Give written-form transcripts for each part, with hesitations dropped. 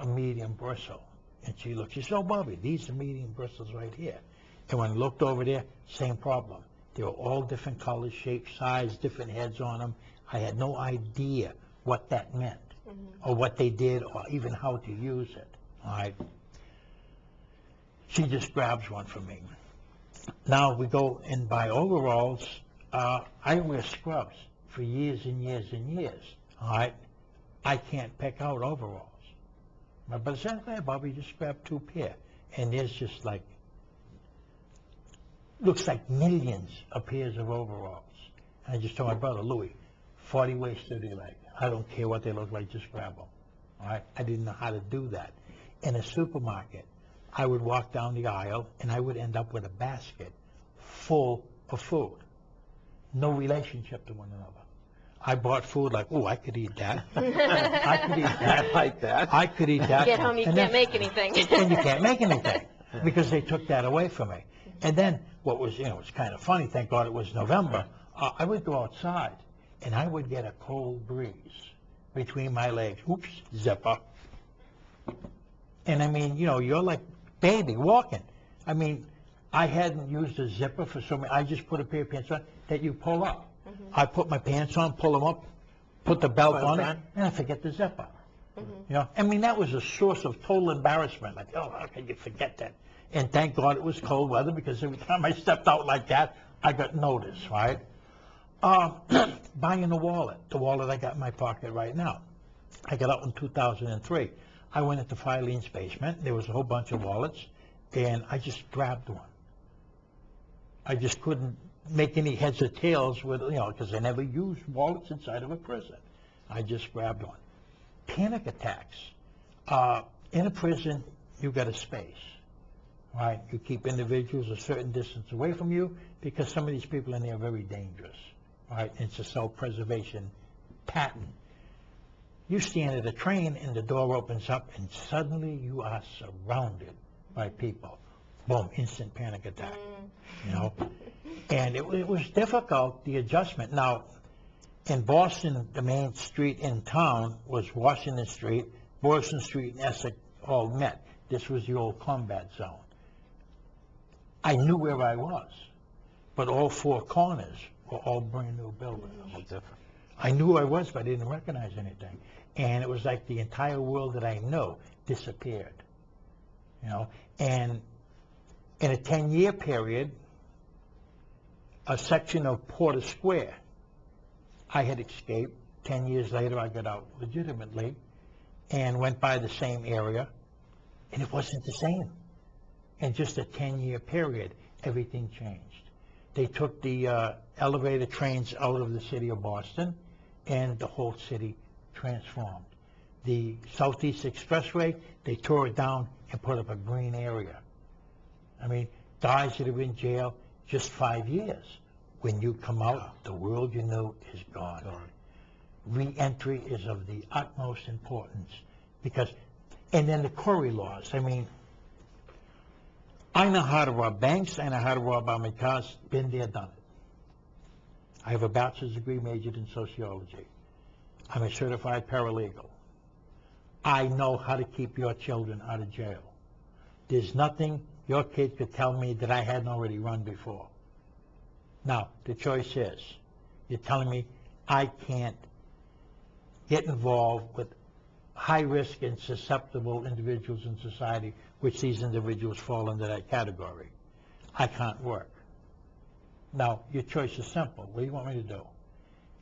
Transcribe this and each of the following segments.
medium bristle. And she looked, she said, oh, Bobby, these are medium bristles right here. And when I looked over there, same problem. They were all different colors, shapes, size, different heads on them. I had no idea what that meant, or what they did, or even how to use it. All right. She just grabs one for me. Now we go and buy overalls. I wear scrubs for years and years and years. All right. I can't pick out overalls. My brother said, hey, Bobby, just grab 2 pair. And there's just like, looks like millions of pairs of overalls. And I just told my brother, Louis, 40 waist, 30 leg. I don't care what they look like, just grab them. All right? I didn't know how to do that. In a supermarket, I would walk down the aisle and I would end up with a basket full of food. No relationship to one another. I bought food like, oh, I could eat that. I could eat that. Like that. I could eat that. Get home, you can't make anything. And you can't make anything because they took that away from me. And then what was, it's kind of funny, thank God it was November, I would go outside and I would get a cold breeze between my legs. Oops, zipper. And I mean, you're like baby walking. I mean, I hadn't used a zipper for so many, I just put a pair of pants on that you pull up. I put my pants on, pull them up, put the belt on it, and I forget the zipper. I mean, that was a source of total embarrassment. Like, oh, how can you forget that? And thank God it was cold weather, because every time I stepped out like that, I got noticed, right? Buying a wallet, the wallet I got in my pocket right now. I got out in 2003. I went into Filene's basement. There was a whole bunch of wallets, and I just grabbed one. I just couldn't make any heads or tails with, because I never used wallets inside of a prison. I just grabbed one. Panic attacks. In a prison, you got a space, right? You keep individuals a certain distance away from you because some of these people in there are very dangerous, right? It's a self-preservation pattern. You stand at a train and the door opens up and suddenly you are surrounded by people. Boom, instant panic attack, And it was difficult, the adjustment. Now, in Boston, the main street in town was Washington Street, Boylston Street, and Essex all met. This was the old combat zone. I knew where I was, but all 4 corners were all brand new buildings. I knew who I was, but I didn't recognize anything. And it was like the entire world that I knew disappeared, And in a 10-year period, a section of Porter Square, I had escaped. 10 years later, I got out legitimately and went by the same area, and it wasn't the same. In just a 10-year period, everything changed. They took the elevator trains out of the city of Boston, and the whole city transformed. The Southeast Expressway, they tore it down and put up a green area. I mean, guys that are in jail just 5 years. When you come out, the world you knew is gone. Re-entry is of the utmost importance because, and then the Corey laws. I mean, I know how to rob banks. I know how to rob armored cars. Been there, done it. I have a bachelor's degree, majored in sociology. I'm a certified paralegal. I know how to keep your children out of jail. There's nothing your kid could tell me that I hadn't already run before. Now, the choice is, you're telling me I can't get involved with high-risk and susceptible individuals in society, which these individuals fall into that category. I can't work. Now, your choice is simple. What do you want me to do?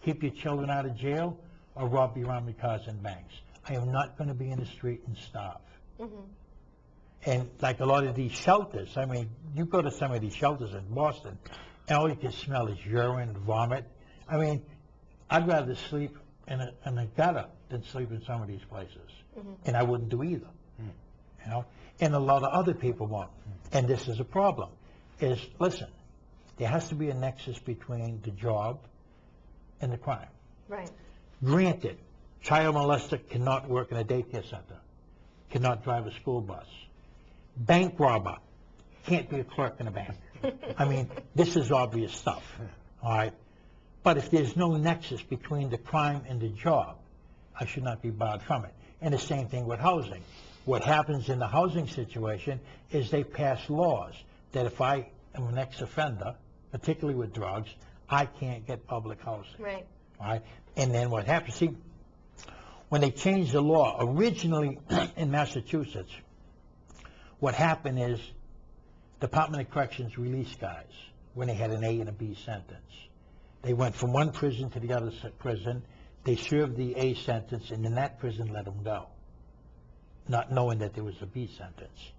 Keep your children out of jail or rob your armored cars and banks? I am not going to be in the street and starve. And like a lot of these shelters, I mean, you go to some of these shelters in Boston, and all you can smell is urine and vomit. I mean, I'd rather sleep in a gutter than sleep in some of these places. And I wouldn't do either. And a lot of other people won't. And this is a problem, is, listen, there has to be a nexus between the job and the crime. Right. Granted, child molester cannot work in a daycare center, cannot drive a school bus. Bank robber can't be a clerk in a bank. I mean, this is obvious stuff, all right? But if there's no nexus between the crime and the job, I should not be barred from it. And the same thing with housing. What happens in the housing situation is they pass laws that if I am an ex-offender, particularly with drugs, I can't get public housing. Right. All right? And then what happens, see, when they changed the law, originally in Massachusetts, what happened is Department of Corrections released guys when they had an A and a B sentence. They went from one prison to the other prison. They served the A sentence, and in that prison let them go, not knowing that there was a B sentence.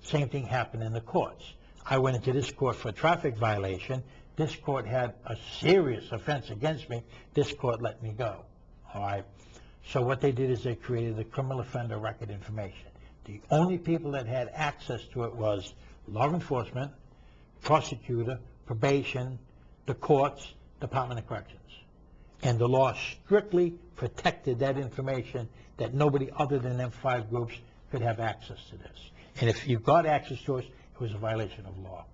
Same thing happened in the courts. I went into this court for a traffic violation. This court had a serious offense against me. This court let me go. All right? So what they did is they created the criminal offender record information. The only people that had access to it was law enforcement, prosecutor, probation, the courts, Department of Corrections. And the law strictly protected that information, that nobody other than them 5 groups could have access to this. And if you got access to it, it was a violation of law.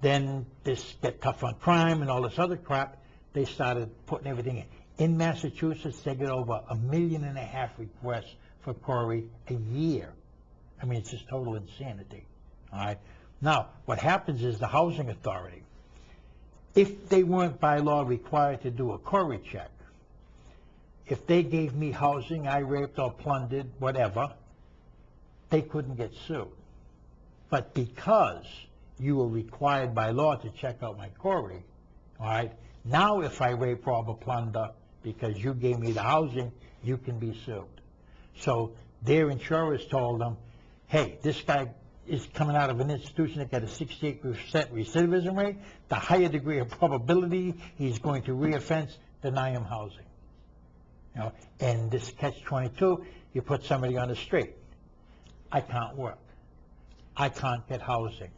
Then this get tough on crime and all this other crap, they started putting everything in. In Massachusetts, they get over 1.5 million requests for Corey a year. I mean, it's just total insanity. All right. Now, what happens is the housing authority, if they weren't by law required to do a Corey check, if they gave me housing, I raped or plundered, whatever, they couldn't get sued. But because you were required by law to check out my Corey, all right, now if I rape, rob, or plunder because you gave me the housing, you can be sued. So their insurers told them, hey, this guy is coming out of an institution that got a 68% recidivism rate, the higher degree of probability he's going to reoffense, deny him housing. You know, and this catch-22, you put somebody on the street. I can't work. I can't get housing.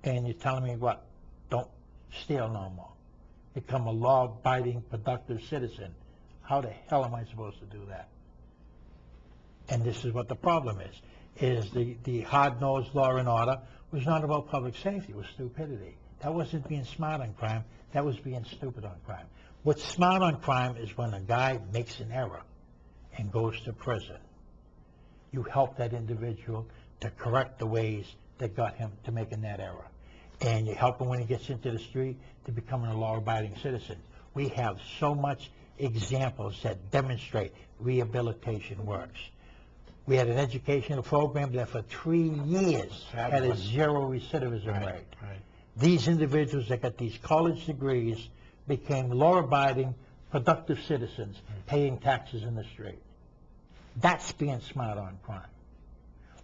And you're telling me what? Don't steal no more. Become a law-abiding, productive citizen. How the hell am I supposed to do that? And this is what the problem is the hard-nosed law and order was not about public safety, it was stupidity. That wasn't being smart on crime, that was being stupid on crime. What's smart on crime is when a guy makes an error and goes to prison. You help that individual to correct the ways that got him to making that error. And you help him when he gets into the street to becoming a law-abiding citizen. We have so much examples that demonstrate rehabilitation works. We had an educational program that for 3 years had a 0 recidivism rate. Right. These individuals that got these college degrees became law-abiding, productive citizens, paying taxes in the street. That's being smart on crime.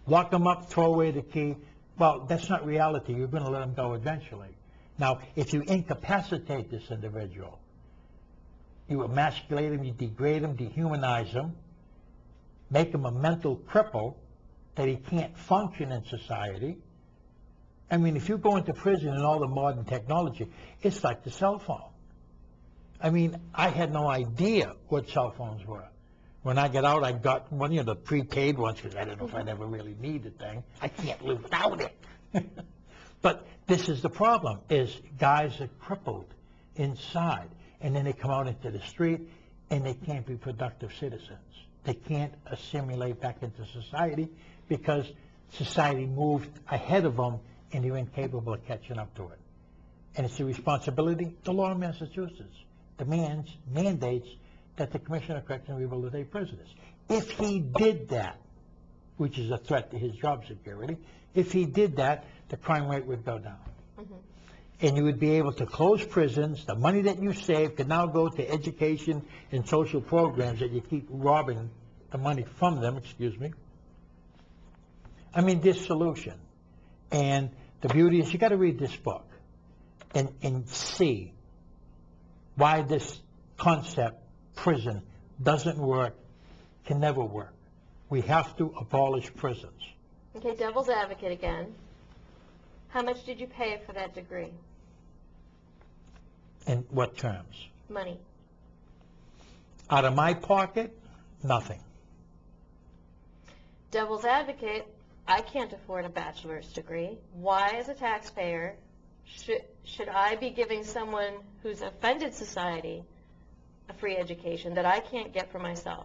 Lock them up, throw away the key. Well, that's not reality. You're going to let them go eventually. Now, if you incapacitate this individual, you emasculate him, you degrade him, dehumanize him, make him a mental cripple that he can't function in society. I mean, if you go into prison and all the modern technology, it's like the cell phone. I mean, I had no idea what cell phones were. When I got out, I got one, you know, the prepaid ones, because I didn't know if I'd ever really need the thing. I can't live without it. But this is the problem, is guys are crippled inside, and then they come out into the street, and they can't be productive citizens. They can't assimilate back into society because society moved ahead of them, and they're incapable of catching up to it. And it's the responsibility, the law in Massachusetts mandates that the Commissioner of Corrections rehabilitate prisoners. If he did that, which is a threat to his job security, if he did that, the crime rate would go down. Mm-hmm. And you would be able to close prisons. The money that you save could now go to education and social programs that you keep robbing the money from them, excuse me. I mean, this solution. And the beauty is you got to read this book and see why this concept, prison, doesn't work, can never work. We have to abolish prisons. Okay, devil's advocate again. How much did you pay for that degree? In what terms? Money. Out of my pocket, nothing. Devil's advocate, I can't afford a bachelor's degree. Why, as a taxpayer, should I be giving someone who's offended society a free education that I can't get for myself?